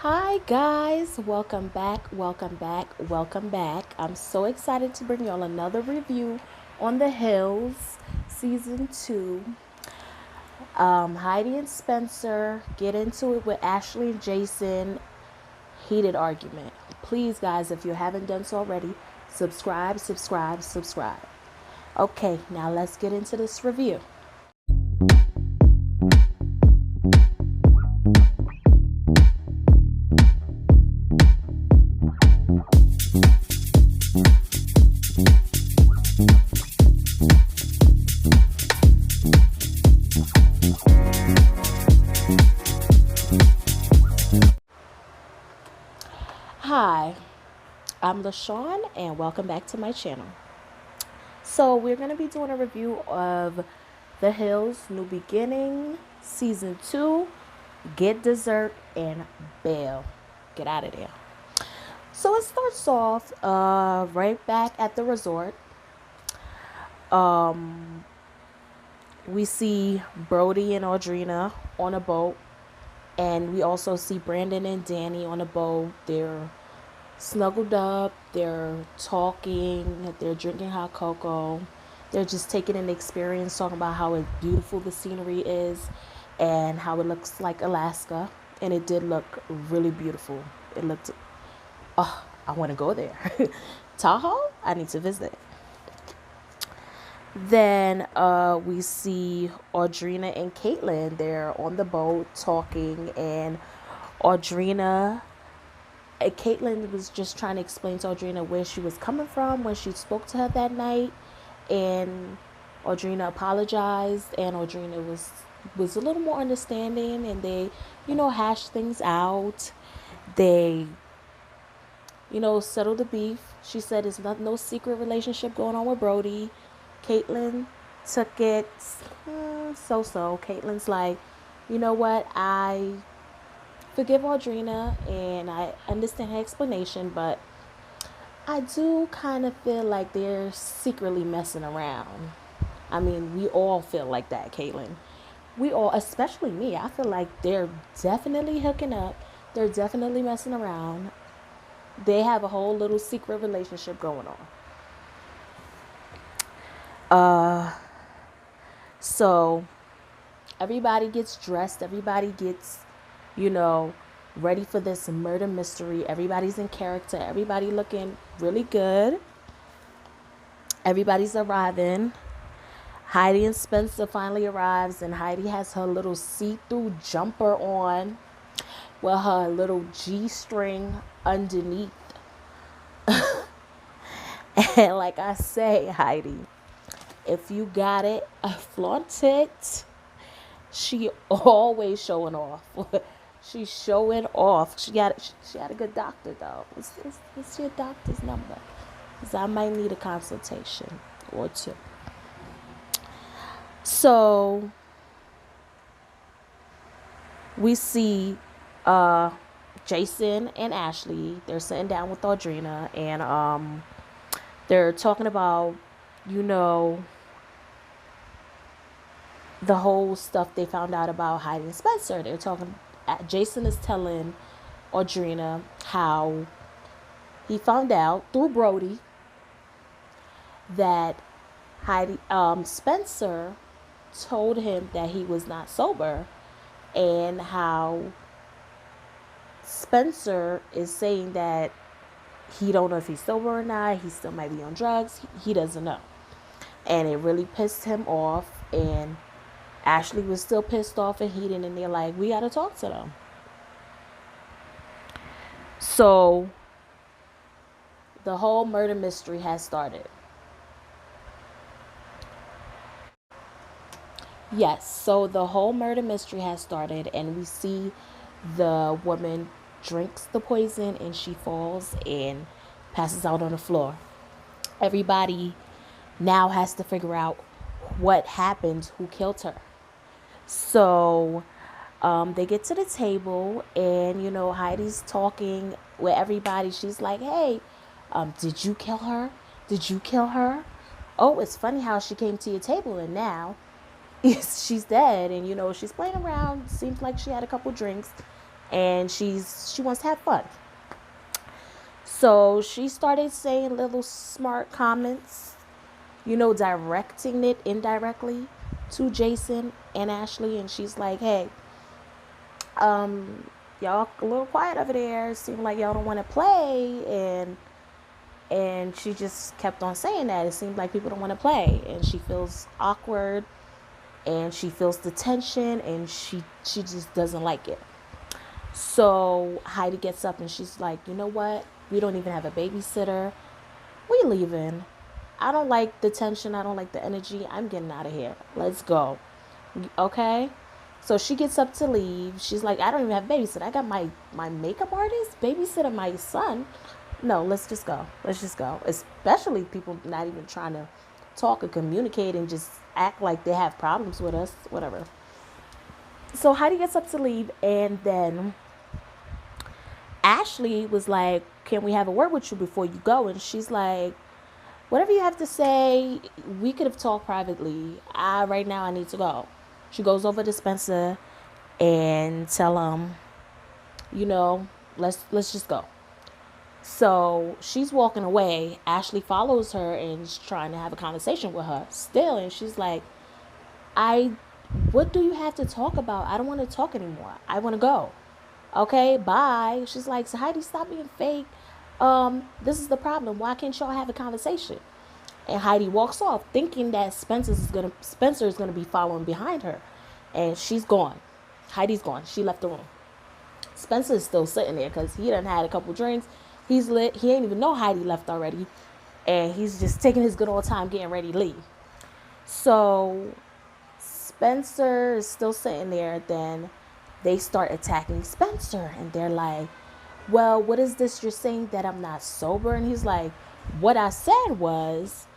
Hi guys, welcome back, welcome back, welcome back. I'm so excited to bring y'all another review on The Hills season 2. Heidi and Spencer get into it with Ashley and Jason. Heated argument. Please guys, if you haven't done so already, subscribe, subscribe, subscribe. Okay, now let's get into this review. Hi, I'm LaShawn and welcome back to my channel. So we're going to be doing a review of The Hills New Beginning Season 2, Get Dessert and Bail. Get out of there. So it starts off right back at the resort. We see Brody and Audrina on a boat. And we also see Brandon and Danny on a boat. They're snuggled up, they're talking, they're drinking hot cocoa, they're just taking an experience, talking about how beautiful the scenery is and how it looks like Alaska. And it did look really beautiful. It looked, oh, I want to go there. Tahoe, I need to visit. Then we see Audrina and Caitlin. They're on the boat talking, and Caitlin was just trying to explain to Audrina where she was coming from when she spoke to her that night, and Audrina apologized, and Audrina was a little more understanding, and they, hashed things out. They, settled the beef. She said it's no secret relationship going on with Brody. Caitlin took it so. Caitlin's like, you know what, I forgive Audrina and I understand her explanation, but I do kind of feel like they're secretly messing around. I mean, we all feel like that, Caitlin. We all, especially me, I feel like they're definitely hooking up. They're definitely messing around. They have a whole little secret relationship going on. So everybody gets dressed, everybody gets, ready for this murder mystery. Everybody's in character, everybody looking really good. Everybody's arriving. Heidi and Spencer finally arrives, and Heidi has her little see-through jumper on with her little G-string underneath. And like I say, Heidi, if you got it, flaunt it. She always showing off. She's showing off. She had a good doctor though. What's your doctor's number? Because I might need a consultation or two. So we see Jason and Ashley. They're sitting down with Audrina, and they're talking about, the whole stuff they found out about Heidi and Spencer. They're talking. Jason is telling Audrina how he found out through Brody that Spencer told him that he was not sober, and how Spencer is saying that he don't know if he's sober or not. He still might be on drugs. He doesn't know, and it really pissed him off. And Ashley was still pissed off and heated, and they're like, we got to talk to them. So the whole murder mystery has started. Yes, so the whole murder mystery has started, and we see the woman drinks the poison and she falls and passes out on the floor. Everybody now has to figure out what happened, who killed her. So they get to the table, and Heidi's talking with everybody. She's like, hey, did you kill her? Did you kill her? Oh, it's funny how she came to your table and now she's dead. And she's playing around. Seems like she had a couple drinks, and she wants to have fun. So she started saying little smart comments, directing it indirectly to Jason and Ashley. And she's like, hey, y'all a little quiet over there. It seemed like y'all don't want to play. And she just kept on saying that. It seemed like people don't want to play. And she feels awkward. And she feels the tension. And she just doesn't like it. So Heidi gets up and she's like, you know what? We don't even have a babysitter. We leaving. I don't like the tension. I don't like the energy. I'm getting out of here. Let's go. Okay? So she gets up to leave. She's like, I don't even have a babysitter. I got my makeup artist babysitting my son. No, let's just go. Let's just go. Especially people not even trying to talk or communicate and just act like they have problems with us. Whatever. So Heidi gets up to leave, and then Ashley was like, can we have a word with you before you go? And she's like, whatever you have to say, we could have talked privately. Right now I need to go. She goes over to Spencer and tell him, let's just go. So she's walking away. Ashley follows her and is trying to have a conversation with her still. And she's like, what do you have to talk about? I don't want to talk anymore. I want to go. Okay, bye. She's like, so Heidi, stop being fake. This is the problem. Why can't y'all have a conversation? And Heidi walks off thinking that Spencer is gonna be following behind her. And she's gone. Heidi's gone. She left the room. Spencer is still sitting there because he done had a couple drinks. He's lit. He ain't even know Heidi left already. And he's just taking his good old time getting ready to leave. So Spencer is still sitting there. Then they start attacking Spencer. And they're like, well, what is this you're saying that I'm not sober? And he's like, what I said was,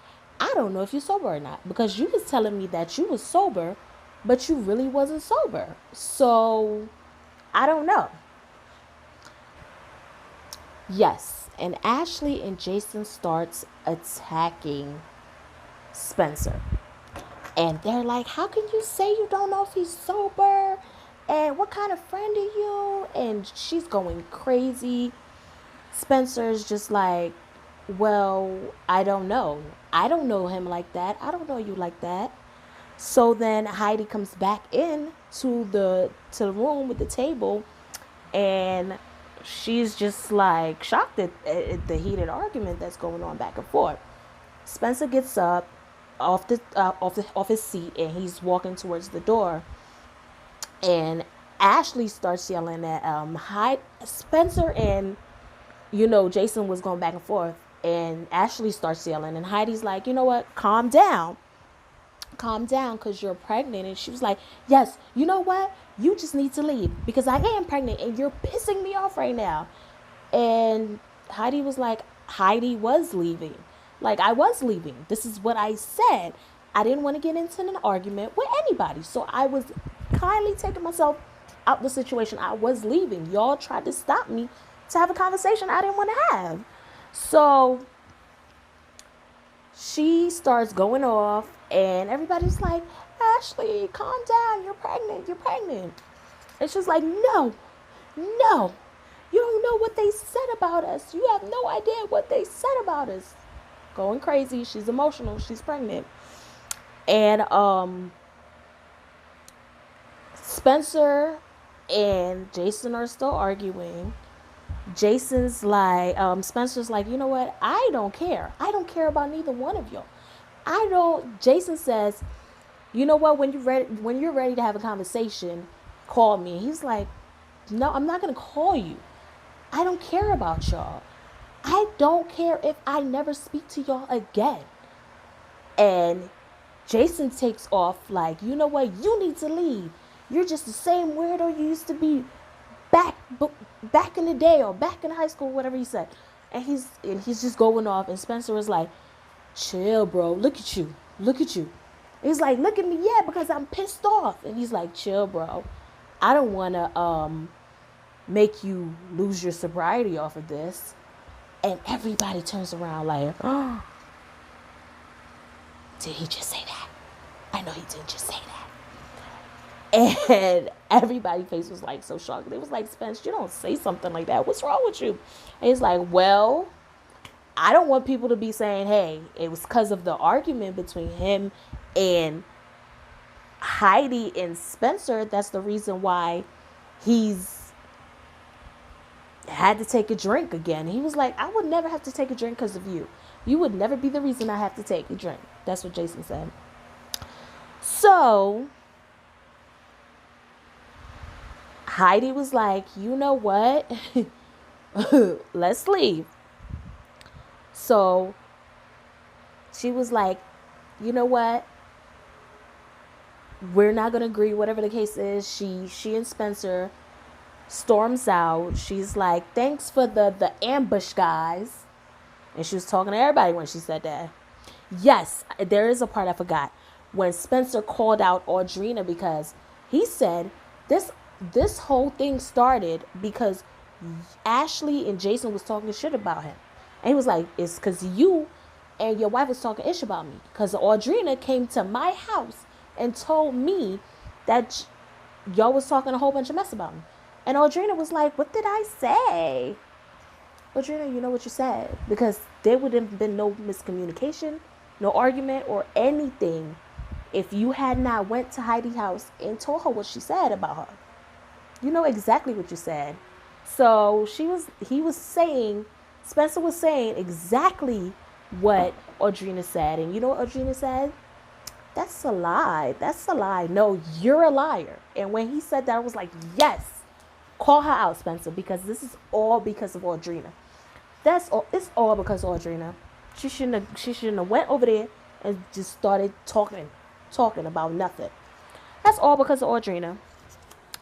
I don't know if you're sober or not. Because you was telling me that you was sober, but you really wasn't sober. So I don't know. Yes, and Ashley and Jason starts attacking Spencer. And they're like, how can you say you don't know if he's sober? And what kind of friend are you? And she's going crazy. Spencer's just like, well, I don't know. I don't know him like that. I don't know you like that. So then Heidi comes back in to the room with the table, and she's just like shocked at the heated argument that's going on back and forth. Spencer gets up off his seat, and he's walking towards the door. And Ashley starts yelling at Spencer, and Jason was going back and forth, and Ashley starts yelling, and Heidi's like, you know what? Calm down, because you're pregnant. And she was like, yes, you know what? You just need to leave because I am pregnant and you're pissing me off right now. And Heidi was like, Heidi was leaving. Like, I was leaving. This is what I said. I didn't want to get into an argument with anybody. So I was kindly taking myself out the situation. I was leaving. Y'all tried to stop me to have a conversation I didn't want to have. So she starts going off, and everybody's like, Ashley, calm down. You're pregnant. And she's like, no. You don't know what they said about us. You have no idea what they said about us. Going crazy. She's emotional. She's pregnant. And Spencer and Jason are still arguing. Jason's like, Spencer's like, you know what? I don't care. I don't care about neither one of you. Jason says, you know what? When you're ready to have a conversation, call me. He's like, no, I'm not going to call you. I don't care about y'all. I don't care if I never speak to y'all again. And Jason takes off like, you know what? You need to leave. You're just the same weirdo you used to be back in the day or back in high school, whatever he said. And he's just going off. And Spencer was like, chill, bro. Look at you. He's like, look at me. Yeah, because I'm pissed off. And he's like, chill, bro. I don't want to make you lose your sobriety off of this. And everybody turns around like, oh, did he just say that? I know he didn't just say that. And everybody's face was like so shocked. They was like, Spence, you don't say something like that. What's wrong with you? And he's like, well, I don't want people to be saying, hey, it was because of the argument between him and Heidi and Spencer. That's the reason why he's had to take a drink again. He was like, I would never have to take a drink because of you. You would never be the reason I have to take a drink. That's what Jason said. So Heidi was like, you know what? Let's leave. So she was like, you know what? We're not going to agree, whatever the case is. She and Spencer storms out. She's like, thanks for the ambush, guys. And she was talking to everybody when she said that. Yes, there is a part I forgot. When Spencer called out Audrina, because he said this whole thing started because Ashley and Jason was talking shit about him. And he was like, it's because you and your wife was talking ish about me. Because Audrina came to my house and told me that y'all was talking a whole bunch of mess about me. And Audrina was like, what did I say? Audrina, you know what you said. Because there would have been no miscommunication, no argument or anything if you had not went to Heidi's house and told her what she said about her. You know exactly what you said. So Spencer was saying exactly what Audrina said. And you know what Audrina said? That's a lie. That's a lie. No, you're a liar. And when he said that, I was like, yes, call her out, Spencer, because this is all because of Audrina. That's all. It's all because of Audrina. She shouldn't have went over there and just started talking about nothing. That's all because of Audrina.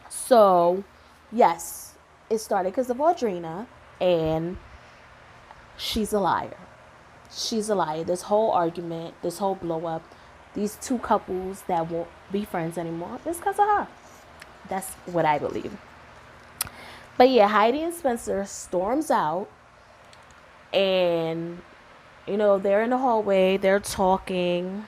So, yes, it started because of Audrina, and she's a liar. She's a liar. This whole argument, this whole blow up, these two couples that won't be friends anymore, is because of her. That's what I believe. But yeah, Heidi and Spencer storms out, and they're in the hallway, they're talking,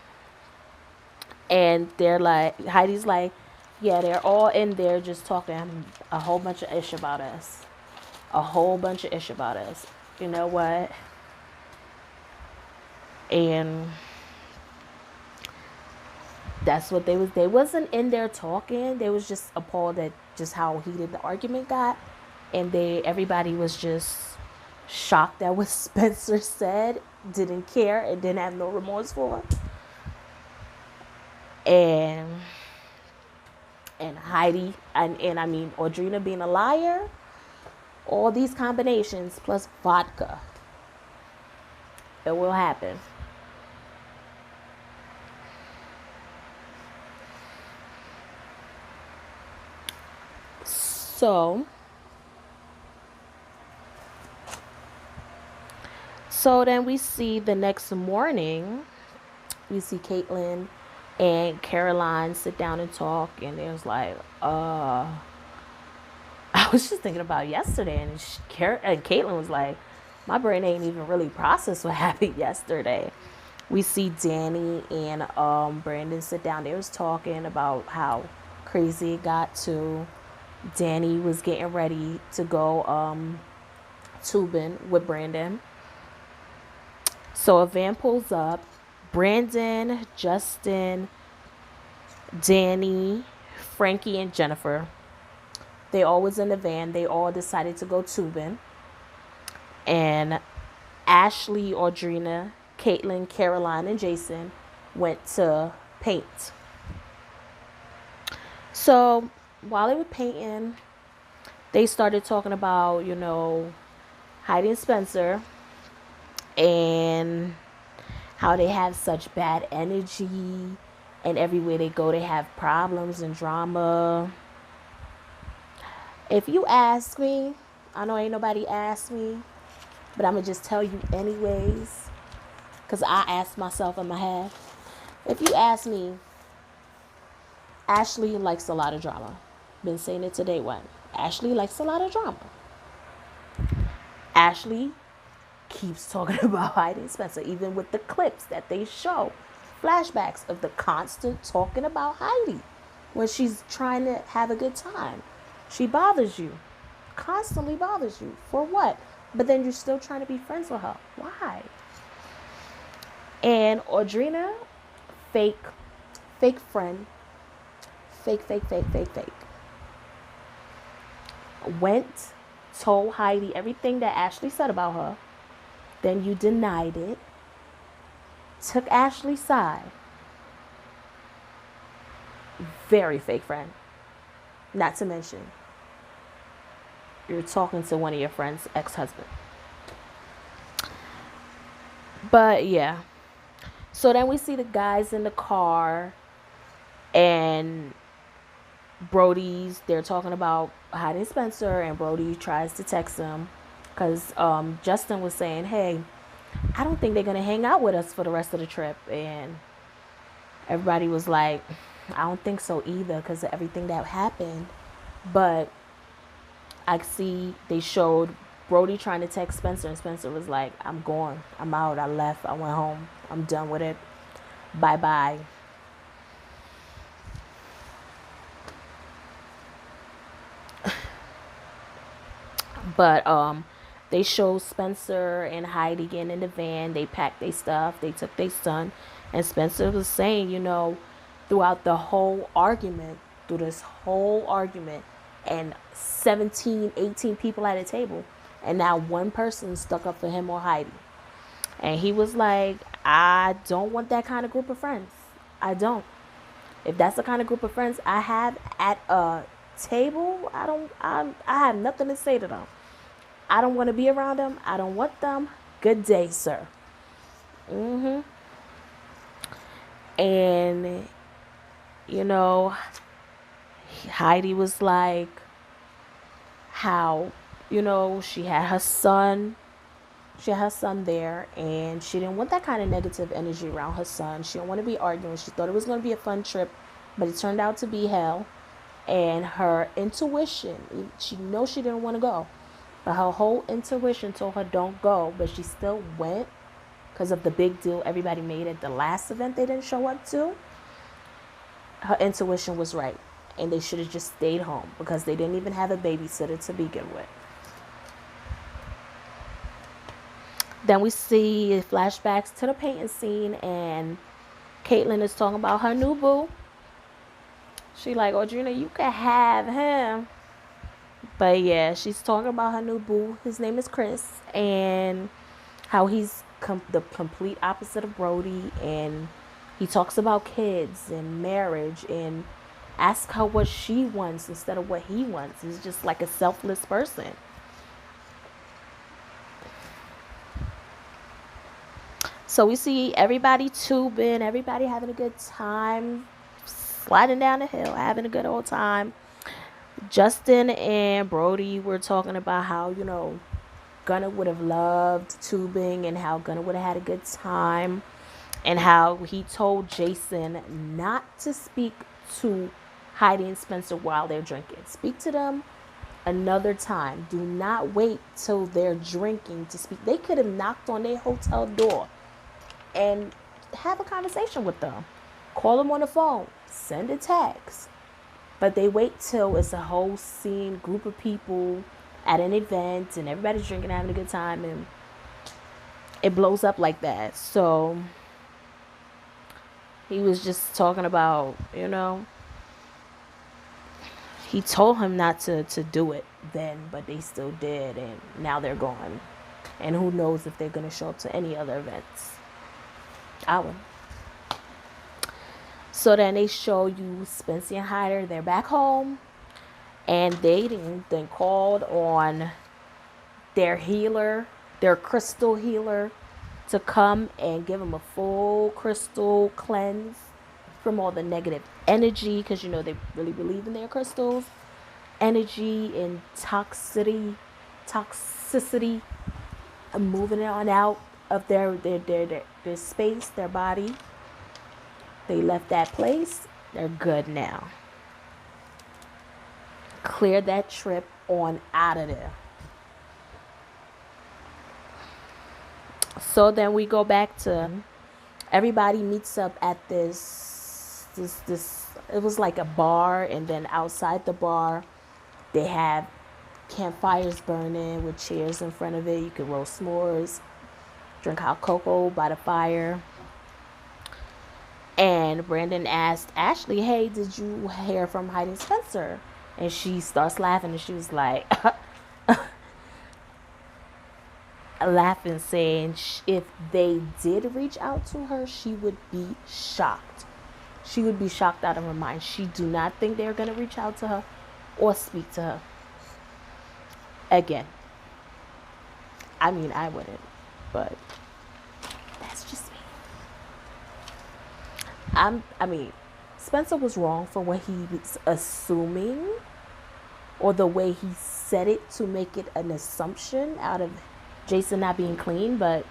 and they're like, Heidi's like, yeah, they're all in there just talking a whole bunch of ish about us. A whole bunch of ish about us. You know what? And that's what they wasn't in there talking. They was just appalled at just how heated the argument got. And everybody was just shocked at what Spencer said, didn't care, and didn't have no remorse for. And Heidi, and I mean Audrina being a liar, all these combinations plus vodka, it will happen. So then we see the next morning, we see Caitlin and Caroline sit down and talk, and it was like, I was just thinking about yesterday, and Caitlin was like, my brain ain't even really processed what happened yesterday. We see Danny and Brandon sit down. They was talking about how crazy it got to. Danny was getting ready to go tubing with Brandon. So a van pulls up. Brandon, Justin, Danny, Frankie, and Jennifer. They all was in the van. They all decided to go tubing. And Ashley, Audrina, Caitlin, Caroline, and Jason went to paint. So while they were painting, they started talking about, Heidi and Spencer and how they have such bad energy, and everywhere they go they have problems and drama. If you ask me, I know ain't nobody asked me, but I'm gonna just tell you anyways, because I asked myself in my head. If you ask me, Ashley likes a lot of drama. Been saying it today one. Ashley likes a lot of drama. Ashley keeps talking about Heidi and Spencer, even with the clips that they show, flashbacks of the constant talking about Heidi. when she's trying to have a good time. She bothers you, constantly bothers you. For what? But then you're still trying to be friends with her. Why? And Audrina, fake, fake friend, fake, went, told Heidi everything that Ashley said about her. Then you denied it, took Ashley's side. Very fake friend. Not to mention, you're talking to one of your friend's ex-husband. But yeah. So then we see the guys in the car, and they're talking about hiding Spencer, and Brody tries to text him because Justin was saying, hey, I don't think they're going to hang out with us for the rest of the trip. And everybody was like, I don't think so either because of everything that happened. But I see they showed Brody trying to text Spencer, and Spencer was like, I'm gone. I'm out. I left. I went home. I'm done with it. Bye-bye. But they showed Spencer and Heidi getting in the van. They packed their stuff. They took their son. And Spencer was saying, throughout the whole argument, and 17, 18 people at a table, and now one person stuck up for him or Heidi. And he was like, I don't want that kind of group of friends. I don't. If that's the kind of group of friends I have at a table, I have nothing to say to them. I don't want to be around them. I don't want them. Good day, sir. And, Heidi was like, how, she had her son there, and she didn't want that kind of negative energy around her son. She didn't want to be arguing. She thought it was going to be a fun trip, but it turned out to be hell. And her intuition, she knows she didn't want to go, but her whole intuition told her don't go, but she still went because of the big deal everybody made at the last event they didn't show up to. Her intuition was right, and they should have just stayed home because they didn't even have a babysitter to begin with. Then we see flashbacks to the painting scene, and Caitlin is talking about her new boo. She like, Audrina, you can have him. But yeah, she's talking about her new boo. His name is Chris, and how he's the complete opposite of Brody. And he talks about kids and marriage and ask her what she wants instead of what he wants. He's just like a selfless person. So we see everybody tubing, everybody having a good time, sliding down the hill, having a good old time. Justin and Brody were talking about how, Gunnar would have loved tubing and how Gunnar would have had a good time, and how he told Jason not to speak to Heidi and Spencer while they're drinking. Speak to them another time. Do not wait till they're drinking to speak. They could have knocked on their hotel door and have a conversation with them. Call them on the phone. Send a text. But they wait till it's a whole scene, group of people at an event, and everybody's drinking, having a good time, and it blows up like that. So he was just talking about, he told him not to do it then, but they still did, and now they're gone. And who knows if they're going to show up to any other events. I wouldn't. So then they show you Spencer and Hyder. They're back home, and they then called on their healer, their crystal healer, to come and give them a full crystal cleanse from all the negative energy, because they really believe in their crystals. Energy and toxicity, moving it on out of their space, their body. They left that place. They're good now. Clear that trip on out of there. So then we go back to everybody meets up at this it was like a bar, and then outside the bar they had campfires burning with chairs in front of it. You could roast s'mores, drink hot cocoa by the fire. And Brandon asked Ashley, hey, did you hear from Heidi and Spencer? And she starts laughing, and she was like, laughing, saying if they did reach out to her, she would be shocked. She would be shocked out of her mind. She do not think they're going to reach out to her or speak to her. Again, I mean, I wouldn't, but that's just me. I mean, Spencer was wrong for what he was assuming, or the way he said it to make it an assumption out of Jason not being clean, but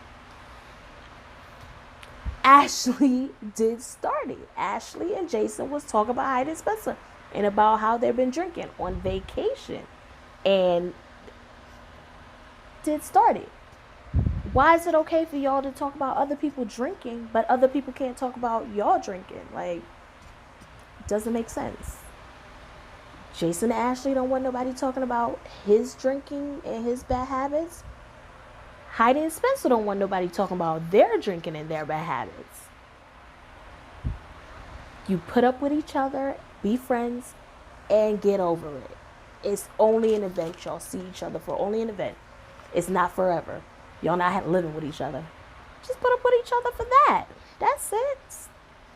Ashley did start it. Ashley and Jason was talking about Heidi and Spencer and about how they've been drinking on vacation, and did start it. Why is it okay for y'all to talk about other people drinking, but other people can't talk about y'all drinking? Like, it doesn't make sense. Jason and Ashley don't want nobody talking about his drinking and his bad habits. Heidi and Spencer don't want nobody talking about their drinking and their bad habits. You put up with each other, be friends, and get over it. It's only an event. Y'all see each other for only an event. It's not forever. Y'all not living with each other. Just put up with each other for that. That's it.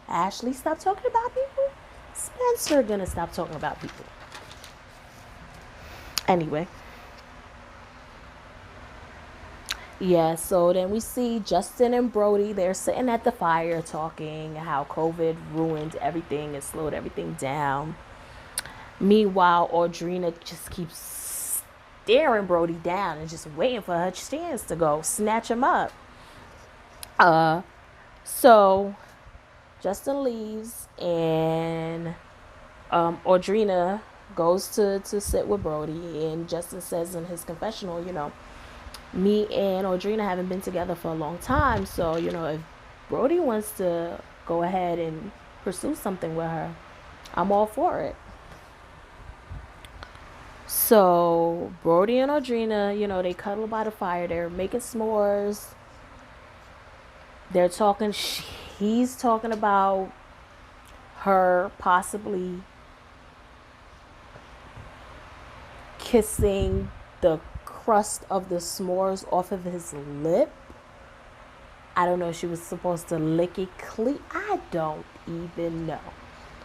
Ashley, stop talking about people. Spencer gonna stop talking about people. Anyway. Yeah, so then we see Justin and Brody. They're sitting at the fire talking how COVID ruined everything and slowed everything down. Meanwhile, Audrina just keeps staring Brody down and just waiting for her chance to go snatch him up. So Justin leaves, and Audrina goes to sit with Brody, and Justin says in his confessional, me and Audrina haven't been together for a long time, so if Brody wants to go ahead and pursue something with her, I'm all for it. So Brody and Audrina, they cuddle by the fire. They're making s'mores. They're talking. He's talking about her possibly kissing the crust of the s'mores off of his lip. I don't know if she was supposed to lick it clean. I don't even know.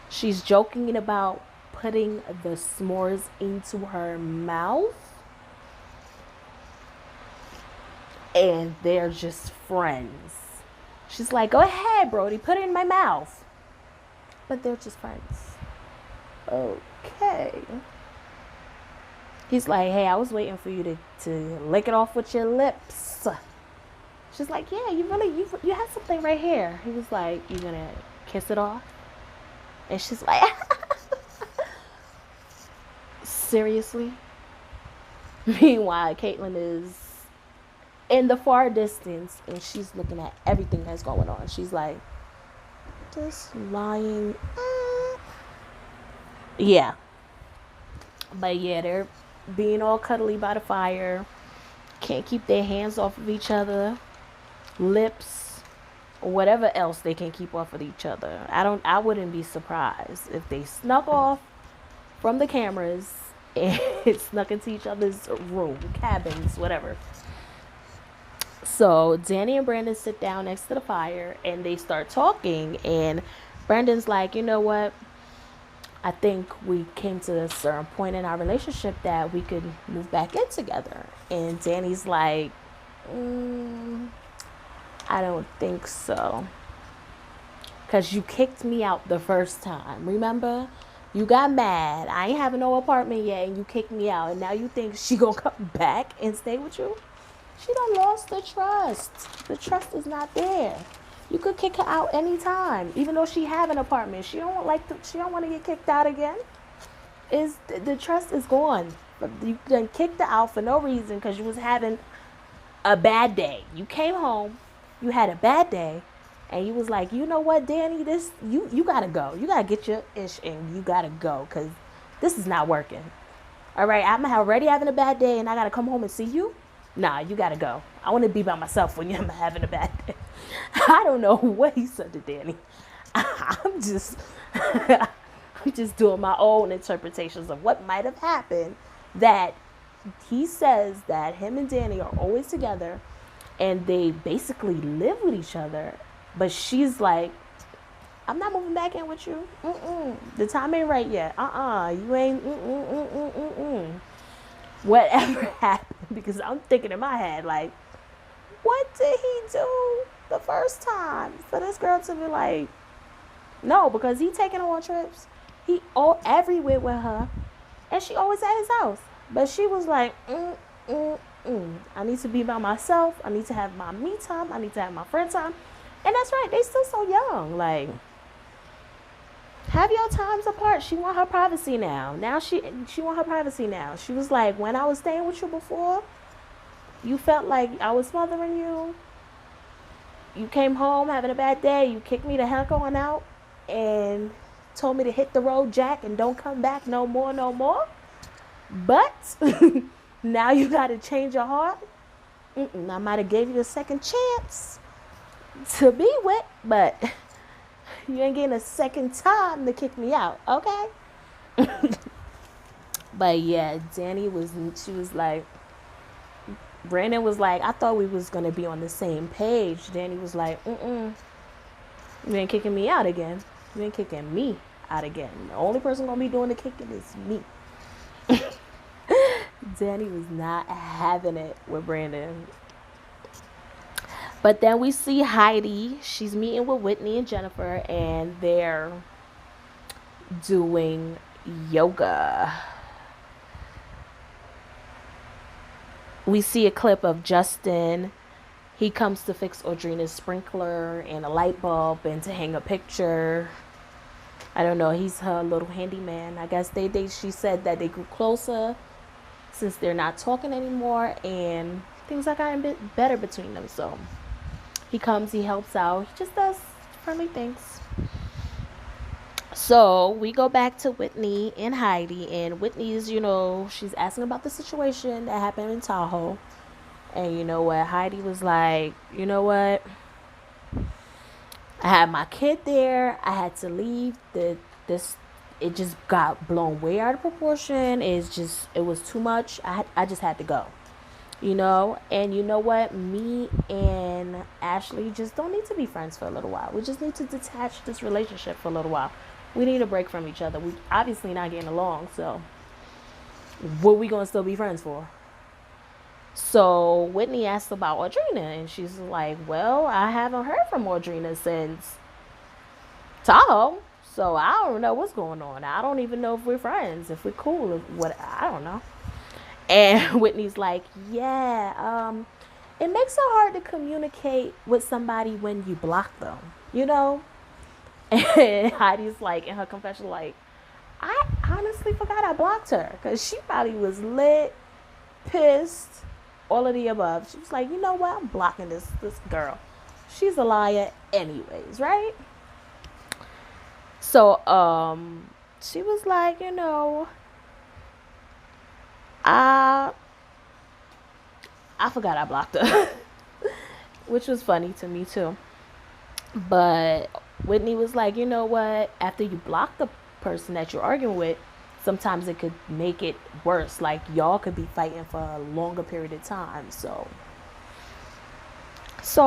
She's joking about putting the s'mores into her mouth, and they're just friends. She's like, go ahead, Brody, put it in my mouth. But they're just friends. Okay. He's like, hey, I was waiting for you to lick it off with your lips. She's like, yeah, you have something right here. He was like, you gonna kiss it off? And she's like, seriously? Meanwhile, Caitlin is in the far distance, and she's looking at everything that's going on. She's like, just lying. Yeah. But yeah, they're being all cuddly by the fire. Can't keep their hands off of each other. Lips. Whatever else they can keep off of each other. I wouldn't be surprised if they snuck off from the cameras and snuck into each other's room, cabins, whatever. So Danny and Brandon sit down next to the fire, and they start talking, and Brandon's like, you know what? I think we came to a certain point in our relationship that we could move back in together. And Danny's like, I don't think so. Because you kicked me out the first time. Remember? You got mad. I ain't having no apartment yet, and you kicked me out. And now you think she gonna come back and stay with you? She done lost the trust. The trust is not there. You could kick her out anytime, even though she have an apartment. She don't want to get kicked out again. The trust is gone. You done kicked her out for no reason because you was having a bad day. You came home, you had a bad day, And he was like, you know what, Danny, this you gotta go. You gotta get your ish and you gotta go because this is not working. All right, I'm already having a bad day and I gotta come home and see you. Nah, you gotta go. I want to be by myself when I'm having a bad day. I don't know what he said to Danny. I'm just I'm just doing my own interpretations of what might have happened. That he says that him and Danny are always together and they basically live with each other. But she's like, I'm not moving back in with you. The time ain't right yet. You ain't. Whatever happened, because I'm thinking in my head, like, what did he do the first time for this girl to be like, no, because he taking her on trips. He all everywhere with her, and she always at his house. But she was like, I need to be by myself. I need to have my me time. I need to have my friend time. And that's right. They still so young. Like, have your times apart. She want her privacy now. Now she want her privacy now. She was like, when I was staying with you before, you felt like I was smothering you. You came home having a bad day. You kicked me the heck on out and told me to hit the road, Jack, and don't come back no more. But now you got to change your heart. I might have gave you a second chance to be with, but you ain't getting a second time to kick me out, okay? But yeah, she was like, Brandon was like, I thought we was going to be on the same page. Danny was like, you ain't kicking me out again. You ain't kicking me out again. The only person going to be doing the kicking is me. Danny was not having it with Brandon. But then we see Heidi. She's meeting with Whitney and Jennifer, and they're doing yoga. We see a clip of Justin. He comes to fix Audrina's sprinkler and a light bulb and to hang a picture. I don't know. He's her little handyman. I guess she said that they grew closer since they're not talking anymore, and things are gotten a bit better between them. So he comes, he helps out, he just does friendly things. So we go back to Whitney and Heidi, and Whitney's, she's asking about the situation that happened in Tahoe. And you know what? Heidi was like, you know what? I had my kid there. I had to leave. It just got blown way out of proportion. It was too much. I just had to go. And you know what? Me and Ashley just don't need to be friends for a little while. We just need to detach this relationship for a little while. We need a break from each other. We obviously not getting along, so what we gonna still be friends for? So Whitney asked about Audrina, and she's like, well, I haven't heard from Audrina since Tahoe, so I don't know what's going on. I don't even know if we're friends, if we're cool, I don't know. And Whitney's like, yeah, it makes it hard to communicate with somebody when you block them, And Heidi's like, in her confession, like, I honestly forgot I blocked her, because she probably was lit, pissed, all of the above. She was like, you know what? I'm blocking this girl. She's a liar anyways, right? So, she was like, I forgot I blocked her, which was funny to me too. But Whitney was like, you know what? After you block the person that you're arguing with, sometimes it could make it worse. Like, y'all could be fighting for a longer period of time. So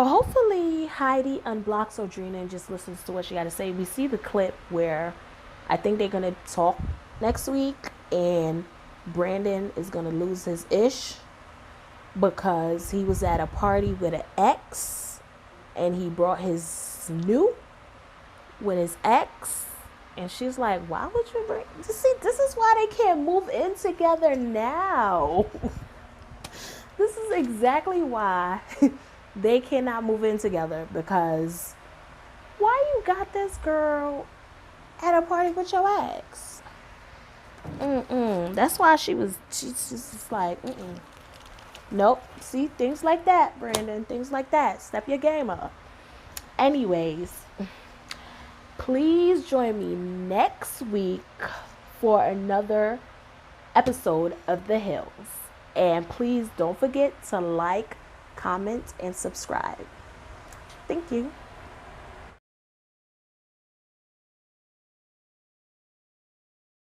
hopefully Heidi unblocks Audrina and just listens to what she got to say. We see the clip where I think they're going to talk next week, and Brandon is going to lose his ish because he was at a party with an ex and he brought his new with his ex. And she's like, why would you bring... See, this is why they can't move in together now. This is exactly why they cannot move in together, because why you got this girl at a party with your ex? That's why she's just like, Nope. See, things like that, Brandon. Things like that. Step your game up. Anyways, please join me next week for another episode of The Hills. And please don't forget to like, comment, and subscribe. Thank you.